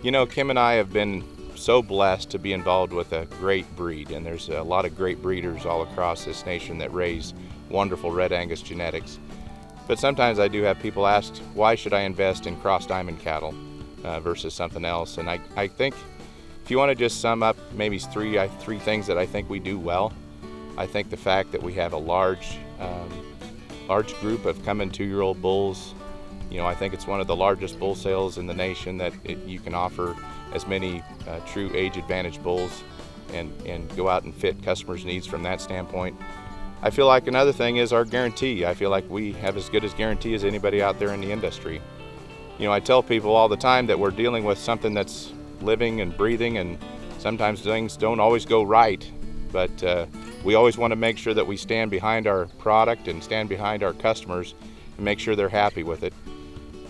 You know, Kim and I have been so blessed to be involved with a great breed, and there's a lot of great breeders all across this nation that raise wonderful Red Angus genetics. But sometimes I do have people ask, why should I invest in cross diamond cattle versus something else? And I think if you want to just sum up maybe three things that I think we do well, I think the fact that we have a large group of coming 2-year-old bulls. You know, I think it's one of the largest bull sales in the nation that you can offer as many true age advantage bulls and go out and fit customers' needs from that standpoint. I feel like another thing is our guarantee. I feel like we have as good a guarantee as anybody out there in the industry. You know, I tell people all the time that we're dealing with something that's living and breathing, and sometimes things don't always go right, but we always want to make sure that we stand behind our product and stand behind our customers and make sure they're happy with it.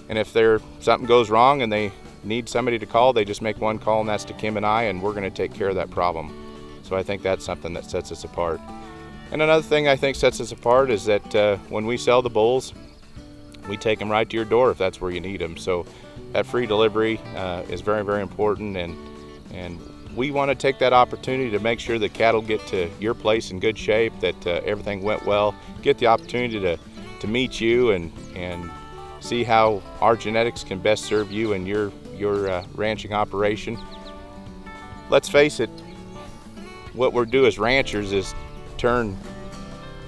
And if something goes wrong and they need somebody to call, they just make one call, and that's to Kim and I, and we're going to take care of that problem. So I think that's something that sets us apart. And another thing I think sets us apart is that when we sell the bulls, we take them right to your door if that's where you need them. So that free delivery is very, very important, and we want to take that opportunity to make sure the cattle get to your place in good shape, that everything went well, get the opportunity to meet you and see how our genetics can best serve you and your ranching operation. Let's face it, what we're doing as ranchers is turn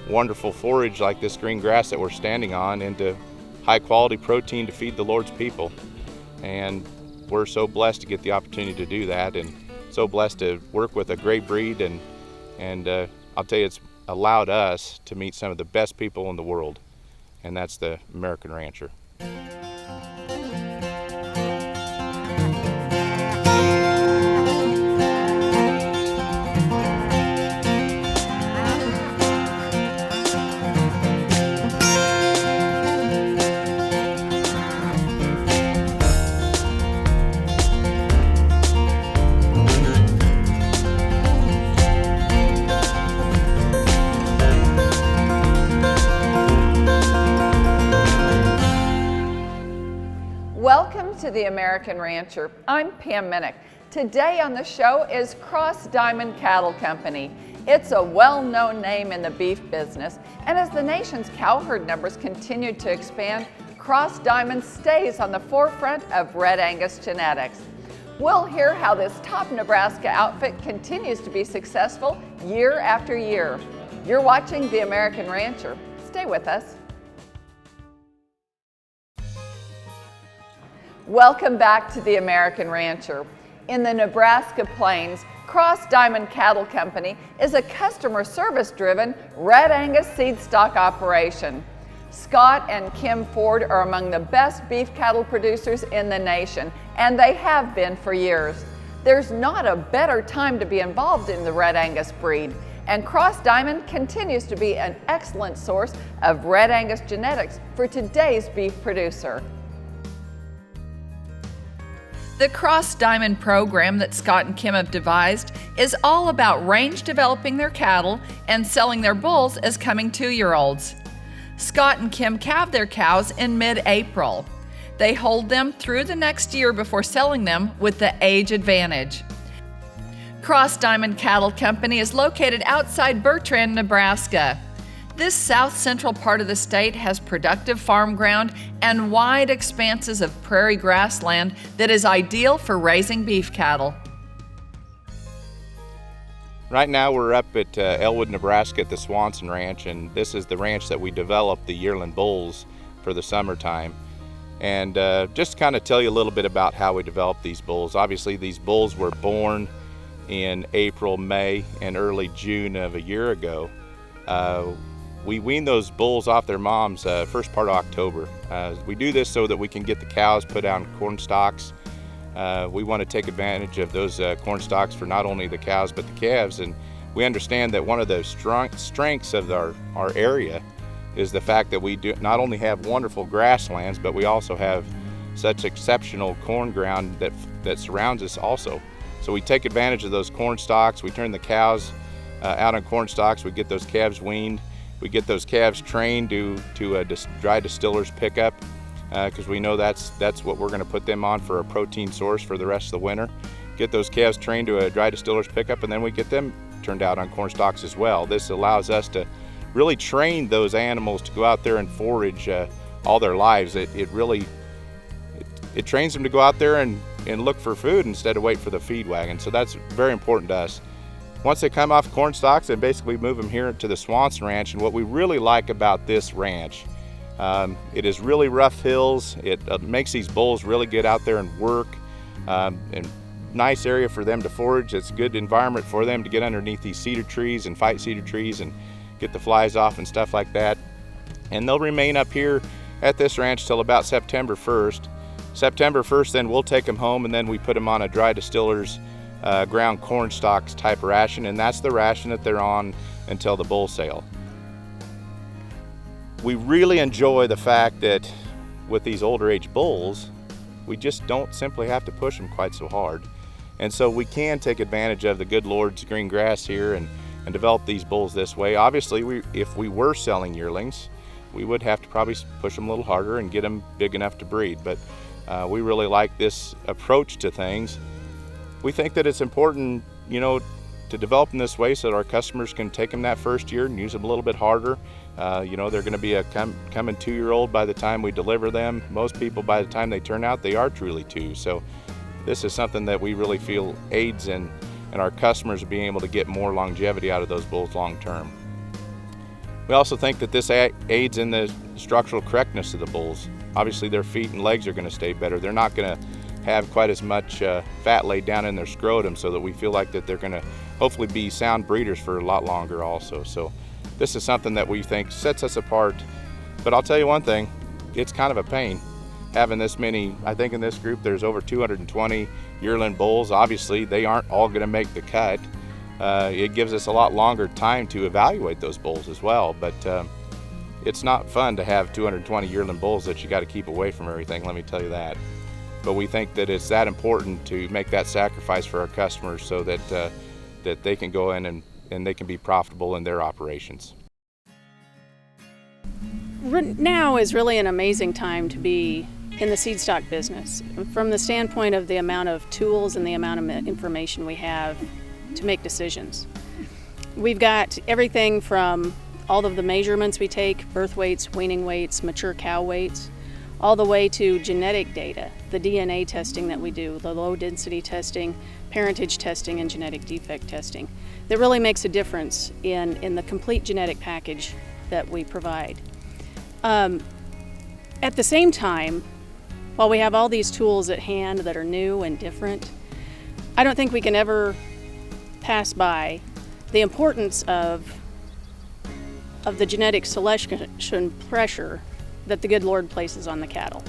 wonderful forage like this green grass that we're standing on into high quality protein to feed the Lord's people. And we're so blessed to get the opportunity to do that, and so blessed to work with a great breed, and I'll tell you, it's allowed us to meet some of the best people in the world, and that's the American rancher. Welcome to the American Rancher. I'm Pam Minnick. Today on the show is Cross Diamond Cattle Company. It's a well-known name in the beef business, and as the nation's cow herd numbers continue to expand, Cross Diamond stays on the forefront of Red Angus genetics. We'll hear how this top Nebraska outfit continues to be successful year after year. You're watching the American Rancher. Stay with us. Welcome back to the American Rancher. In the Nebraska Plains, Cross Diamond Cattle Company is a customer service driven Red Angus seed stock operation. Scott and Kim Ford are among the best beef cattle producers in the nation, and they have been for years. There's not a better time to be involved in the Red Angus breed, and Cross Diamond continues to be an excellent source of Red Angus genetics for today's beef producer. The Cross Diamond program that Scott and Kim have devised is all about range developing their cattle and selling their bulls as coming 2-year-olds. Scott and Kim calve their cows in mid-April. They hold them through the next year before selling them with the age advantage. Cross Diamond Cattle Company is located outside Bertrand, Nebraska. This south-central part of the state has productive farm ground and wide expanses of prairie grassland that is ideal for raising beef cattle. Right now we're up at Elwood, Nebraska at the Swanson Ranch, and this is the ranch that we developed the yearling bulls for the summertime. And just to kind of tell you a little bit about how we developed these bulls. Obviously these bulls were born in April, May, and early June of a year ago. We wean those bulls off their moms first part of October. We do this so that we can get the cows put on corn stalks. We want to take advantage of those corn stalks for not only the cows but the calves, and we understand that one of the strengths of our area is the fact that we do not only have wonderful grasslands, but we also have such exceptional corn ground that surrounds us also. So we take advantage of those corn stalks. We turn the cows out on corn stalks. We get those calves weaned. We get those calves trained to a dry distiller's pickup. because we know that's what we're going to put them on for a protein source for the rest of the winter. Get those calves trained to a dry distiller's pickup, and then we get them turned out on corn stalks as well. This allows us to really train those animals to go out there and forage all their lives. It trains them to go out there and look for food instead of wait for the feed wagon. So that's very important to us. Once they come off corn stalks, then basically move them here to the Swanson Ranch. And what we really like about this ranch, it is really rough hills. It makes these bulls really get out there and work. And nice area for them to forage. It's a good environment for them to get underneath these cedar trees and fight cedar trees and get the flies off and stuff like that. And they'll remain up here at this ranch till about September 1st. September 1st, then we'll take them home, and then we put them on a dry distiller's ground corn stalks type ration, and that's the ration that they're on until the bull sale. We really enjoy the fact that with these older age bulls, we just don't simply have to push them quite so hard. And so we can take advantage of the good Lord's green grass here and develop these bulls this way. Obviously, if we were selling yearlings, we would have to probably push them a little harder and get them big enough to breed. But we really like this approach to things. We think that it's important, to develop them this way so that our customers can take them that first year and use them a little bit harder. They're going to be a coming 2-year-old by the time we deliver them. Most people, by the time they turn out, they are truly 2. So this is something that we really feel aids in our customers being able to get more longevity out of those bulls long term. We also think that this aids in the structural correctness of the bulls. Obviously their feet and legs are going to stay better. They're not going to have quite as much fat laid down in their scrotum, so that we feel like that they're going to hopefully be sound breeders for a lot longer also. So this is something that we think sets us apart. But I'll tell you one thing, it's kind of a pain having this many. I think in this group there's over 220 yearling bulls. Obviously they aren't all going to make the cut. It gives us a lot longer time to evaluate those bulls as well, but it's not fun to have 220 yearling bulls that you got to keep away from everything, let me tell you that. But we think that it's that important to make that sacrifice for our customers so that that they can go in and they can be profitable in their operations. Now is really an amazing time to be in the seed stock business, from the standpoint of the amount of tools and the amount of information we have to make decisions. We've got everything from all of the measurements we take, birth weights, weaning weights, mature cow weights, all the way to genetic data, the DNA testing that we do, the low density testing, parentage testing, and genetic defect testing. That really makes a difference in the complete genetic package that we provide. At the same time, while we have all these tools at hand that are new and different, I don't think we can ever pass by the importance of the genetic selection pressure that the good Lord places on the cattle.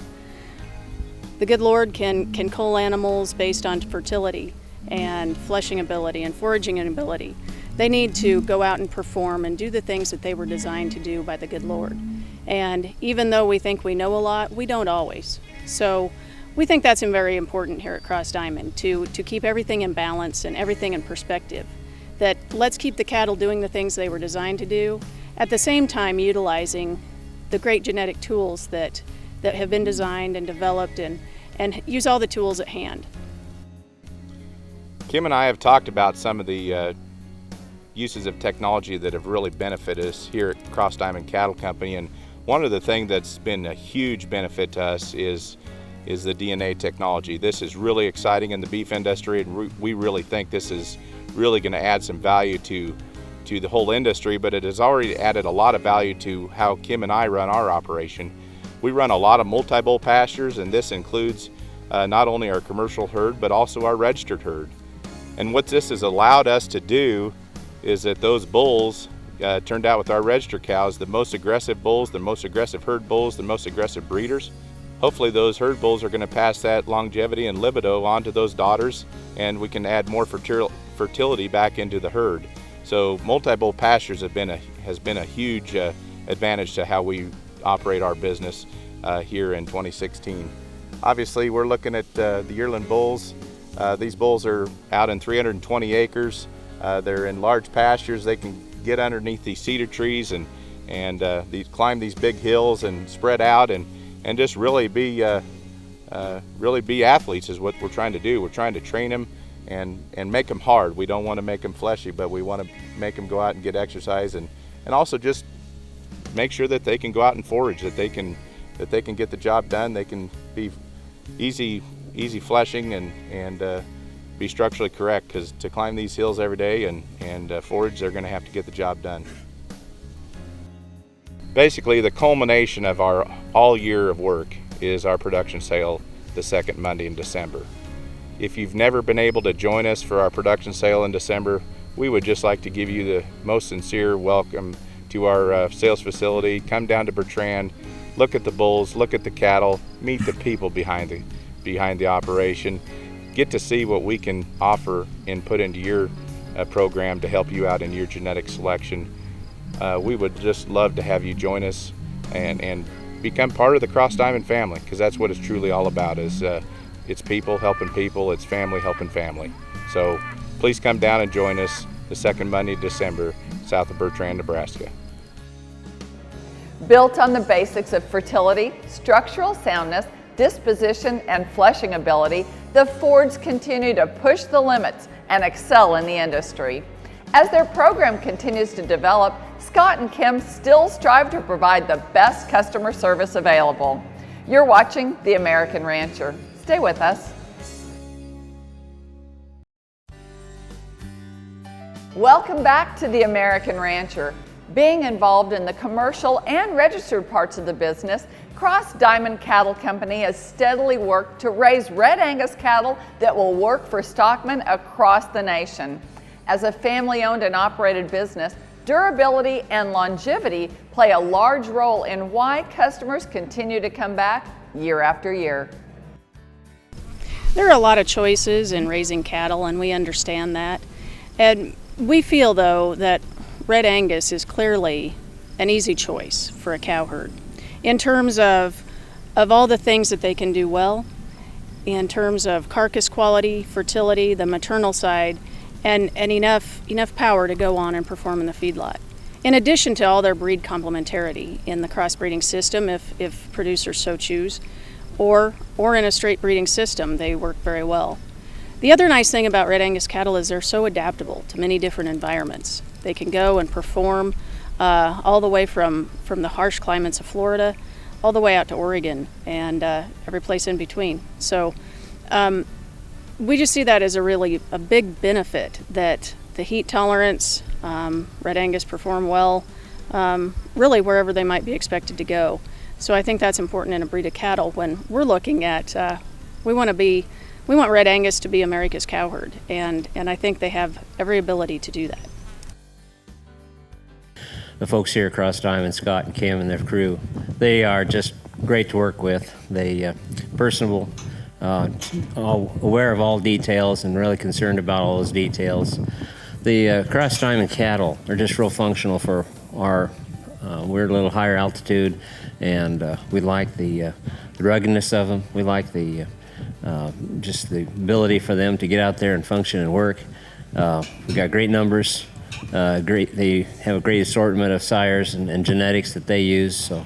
The good Lord can cull animals based on fertility and fleshing ability and foraging ability. They need to go out and perform and do the things that they were designed to do by the good Lord. And even though we think we know a lot, we don't always. So we think that's very important here at Cross Diamond, to keep everything in balance and everything in perspective. That let's keep the cattle doing the things they were designed to do, at the same time utilizing the great genetic tools that have been designed and developed, and use all the tools at hand. Kim and I have talked about some of the uses of technology that have really benefited us here at Cross Diamond Cattle Company, and one of the things that's been a huge benefit to us is the DNA technology. This is really exciting in the beef industry, and we really think this is really going to add some value to the whole industry, but it has already added a lot of value to how Kim and I run our operation. We run a lot of multi-bull pastures, and this includes not only our commercial herd but also our registered herd. And what this has allowed us to do is that those bulls turned out with our registered cows, the most aggressive bulls, the most aggressive herd bulls, the most aggressive breeders. Hopefully those herd bulls are going to pass that longevity and libido on to those daughters, and we can add more fertility back into the herd. So multi-bull pastures has been a huge advantage to how we operate our business here in 2016. Obviously we're looking at the yearling bulls. These bulls are out in 320 acres. They're in large pastures. They can get underneath these cedar trees and climb these big hills and spread out, and and just really be athletes is what we're trying to do. We're trying to train them and make them hard. We don't want to make them fleshy, but we want to make them go out and get exercise, and also just make sure that they can go out and forage, that they can get the job done. They can be easy fleshing and be structurally correct, because to climb these hills every day and forage, they're going to have to get the job done. Basically, the culmination of our all year of work is our production sale the second Monday in December. If you've never been able to join us for our production sale in December, we would just like to give you the most sincere welcome to our sales facility. Come down to Bertrand, look at the bulls, look at the cattle, meet the people behind the operation, get to see what we can offer and put into your program to help you out in your genetic selection. We would just love to have you join us and become part of the Cross Diamond family, because that's what it's truly all about. It's people helping people, it's family helping family. So please come down and join us the second Monday of December, south of Bertrand, Nebraska. Built on the basics of fertility, structural soundness, disposition, and fleshing ability, the Fords continue to push the limits and excel in the industry. As their program continues to develop, Scott and Kim still strive to provide the best customer service available. You're watching The American Rancher. Stay with us. Welcome back to The American Rancher. Being involved in the commercial and registered parts of the business, Cross Diamond Cattle Company has steadily worked to raise Red Angus cattle that will work for stockmen across the nation. As a family-owned and operated business, durability and longevity play a large role in why customers continue to come back year after year. There are a lot of choices in raising cattle, and we understand that. And we feel, though, that Red Angus is clearly an easy choice for a cow herd in terms of all the things that they can do well, in terms of carcass quality, fertility, the maternal side, and enough power to go on and perform in the feedlot. In addition to all their breed complementarity in the crossbreeding system, if producers so choose, or in a straight breeding system, they work very well. The other nice thing about Red Angus cattle is they're so adaptable to many different environments. They can go and perform all the way from the harsh climates of Florida all the way out to Oregon and every place in between. So we just see that as a big benefit, that the heat tolerance, Red Angus perform well really wherever they might be expected to go. So I think that's important in a breed of cattle when we're looking at, we want Red Angus to be America's cow herd, and I think they have every ability to do that. The folks here at Cross Diamond, Scott and Kim and their crew, they are just great to work with. They personable, all aware of all details and really concerned about all those details. The Cross Diamond cattle are just real functional for our, we're a little higher altitude, and we like the ruggedness of them. We like the just the ability for them to get out there and function and work. We've got great numbers. They have a great assortment of sires and genetics that they use, so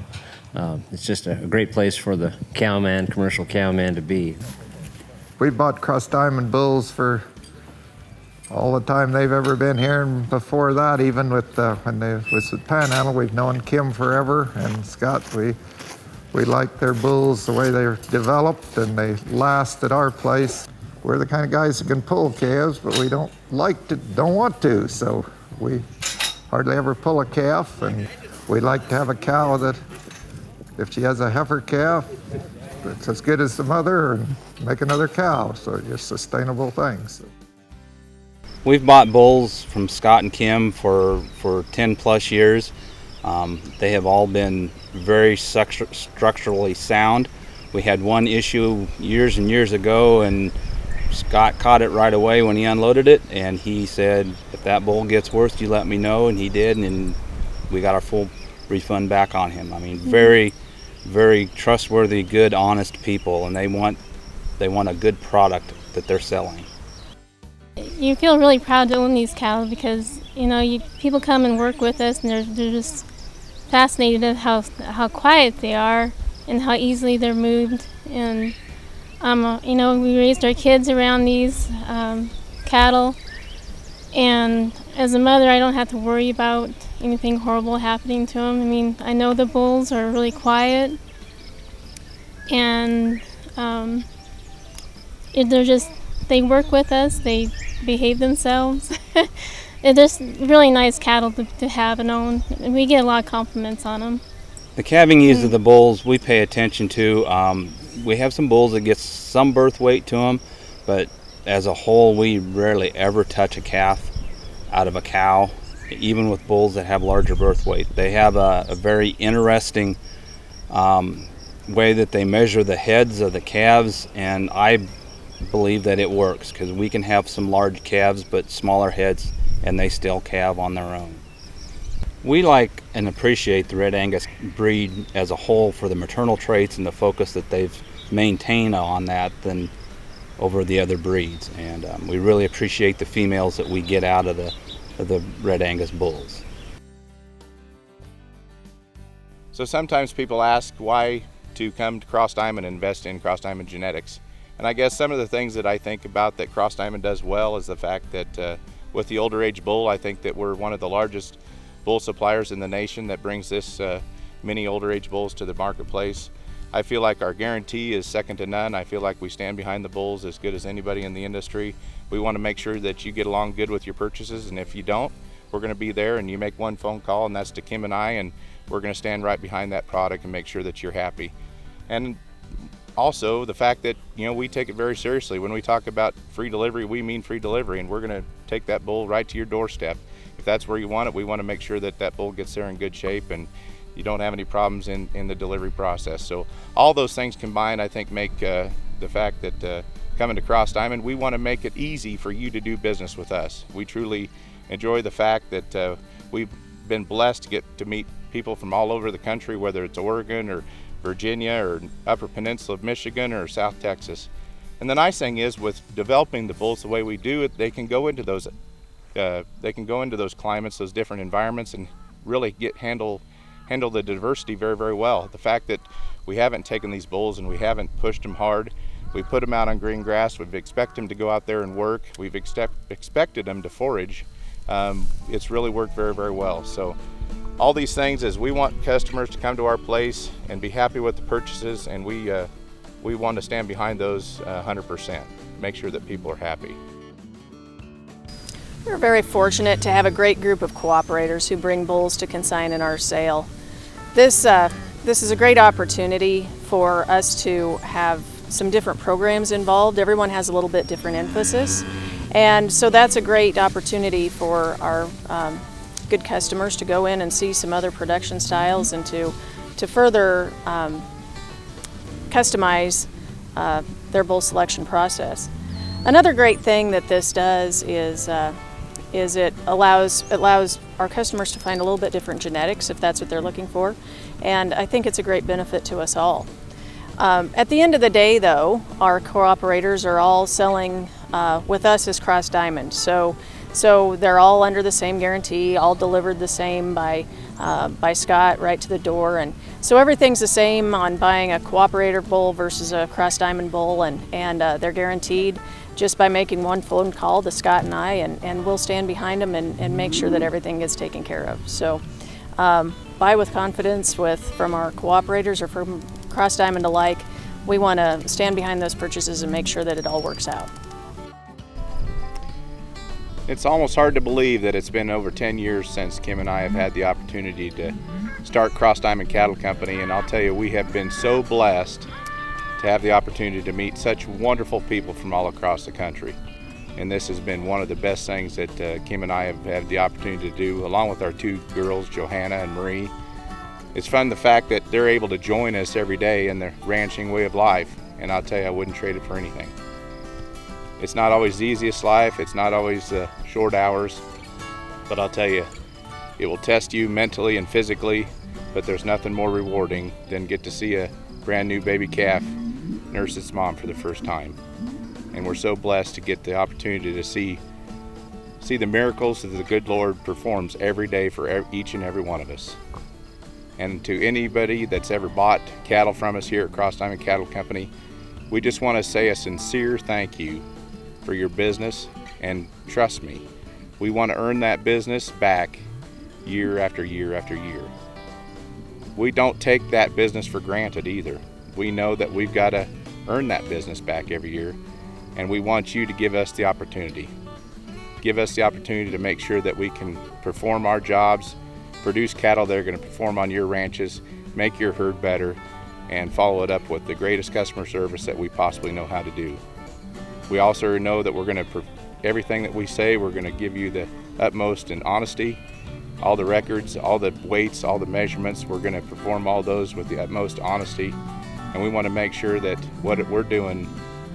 it's just a great place for the commercial cowman to be. We bought Cross Diamond bulls for all the time they've ever been here, and before that, even with when they was at Panhandle, we've known Kim forever, and Scott, we like their bulls, the way they're developed, and they last at our place. We're the kind of guys that can pull calves, but we don't want to, so we hardly ever pull a calf, and we like to have a cow that, if she has a heifer calf, it's as good as the mother, and make another cow, so it's just sustainable things. We've bought bulls from Scott and Kim for 10 plus years. They have all been very structurally sound. We had one issue years and years ago, and Scott caught it right away when he unloaded it, and he said, if that bull gets worse, you let me know, and he did, and we got our full refund back on him. I mean, very, very trustworthy, good, honest people, and they want a good product that they're selling. You feel really proud to own these cows because, people come and work with us, and they're just fascinated at how quiet they are, and how easily they're moved. And you know, we raised our kids around these cattle, and as a mother, I don't have to worry about anything horrible happening to them. I mean, I know the bulls are really quiet, and they work with us, they behave themselves. They're just really nice cattle to have and own, and we get a lot of compliments on them. The calving ease of the bulls we pay attention to. We have some bulls that get some birth weight to them, but as a whole we rarely ever touch a calf out of a cow, even with bulls that have larger birth weight. They have a very interesting way that they measure the heads of the calves, and I believe that it works because we can have some large calves but smaller heads and they still calve on their own. We like and appreciate the Red Angus breed as a whole for the maternal traits and the focus that they've maintained on that than over the other breeds, and we really appreciate the females that we get out of the Red Angus bulls. So sometimes people ask why to come to Cross Diamond and invest in Cross Diamond genetics. And I guess some of the things that I think about that Cross Diamond does well is the fact that with the older age bull, I think that we're one of the largest bull suppliers in the nation that brings this many older age bulls to the marketplace. I feel like our guarantee is second to none. I feel like we stand behind the bulls as good as anybody in the industry. We want to make sure that you get along good with your purchases, and if you don't, we're going to be there, and you make one phone call, and that's to Kim and I, and we're going to stand right behind that product and make sure that you're happy. And also the fact that, you know, we take it very seriously. When we talk about free delivery, we mean free delivery, and we're going to take that bull right to your doorstep. If that's where you want it, we want to make sure that that bull gets there in good shape and you don't have any problems in the delivery process. So all those things combined, I think, make the fact that coming to Cross Diamond, we want to make it easy for you to do business with us. We truly enjoy the fact that we've been blessed to get to meet people from all over the country, whether it's Oregon or Virginia or Upper Peninsula of Michigan or South Texas. And the nice thing is, with developing the bulls the way we do it, they can go into those climates, those different environments, and really handle the diversity very, very well. The fact that we haven't taken these bulls and we haven't pushed them hard, we put them out on green grass, we've expected them to go out there and work, we've expected them to forage, it's really worked very, very well. So all these things is we want customers to come to our place and be happy with the purchases, and we want to stand behind those 100%, make sure that people are happy. We're very fortunate to have a great group of cooperators who bring bulls to consign in our sale. This is a great opportunity for us to have some different programs involved. Everyone has a little bit different emphasis, and so that's a great opportunity for our good customers to go in and see some other production styles and to further customize their bull selection process. Another great thing that this does is it allows our customers to find a little bit different genetics if that's what they're looking for, and I think it's a great benefit to us all. At the end of the day, though, our cooperators are all selling with us as Cross Diamond, so they're all under the same guarantee, all delivered the same by Scott right to the door, and so everything's the same on buying a cooperator bull versus a Cross Diamond bull, and they're guaranteed just by making one phone call to Scott and I, and we'll stand behind them and make sure that everything gets taken care of. So buy with confidence from our cooperators or from Cross Diamond alike. We want to stand behind those purchases and make sure that it all works out. It's almost hard to believe that it's been over 10 years since Kim and I have had the opportunity to start Cross Diamond Cattle Company, and I'll tell you, we have been so blessed to have the opportunity to meet such wonderful people from all across the country. And this has been one of the best things that Kim and I have had the opportunity to do, along with our two girls, Johanna and Marie. It's fun the fact that they're able to join us every day in their ranching way of life, and I'll tell you, I wouldn't trade it for anything. It's not always the easiest life, it's not always short hours, but I'll tell you, it will test you mentally and physically, but there's nothing more rewarding than get to see a brand new baby calf nurse its mom for the first time. And we're so blessed to get the opportunity to see the miracles that the good Lord performs every day for each and every one of us. And to anybody that's ever bought cattle from us here at Cross Diamond Cattle Company, we just want to say a sincere thank you for your business, and trust me, we want to earn that business back year after year after year. We don't take that business for granted either. We know that we've got to earn that business back every year, and we want you to give us the opportunity. Give us the opportunity to make sure that we can perform our jobs, produce cattle that are going to perform on your ranches, make your herd better, and follow it up with the greatest customer service that we possibly know how to do. We also know that we're going to, everything that we say, we're going to give you the utmost in honesty. All the records, all the weights, all the measurements, we're going to perform all those with the utmost honesty. And we want to make sure that what we're doing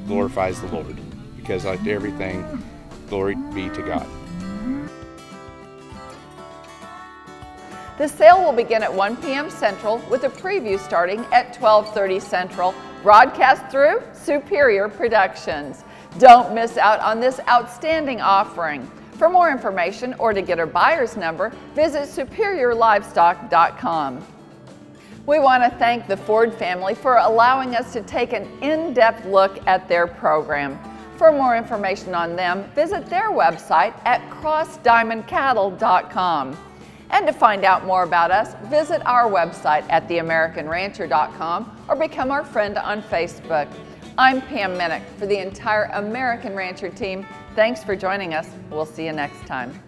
glorifies the Lord, because like everything, glory be to God. The sale will begin at 1 p.m. Central with a preview starting at 12:30 Central, broadcast through Superior Productions. Don't miss out on this outstanding offering. For more information or to get a buyer's number, visit superiorlivestock.com. We want to thank the Ford family for allowing us to take an in-depth look at their program. For more information on them, visit their website at crossdiamondcattle.com. And to find out more about us, visit our website at theamericanrancher.com or become our friend on Facebook. I'm Pam Minnick for the entire American Rancher team. Thanks for joining us. We'll see you next time.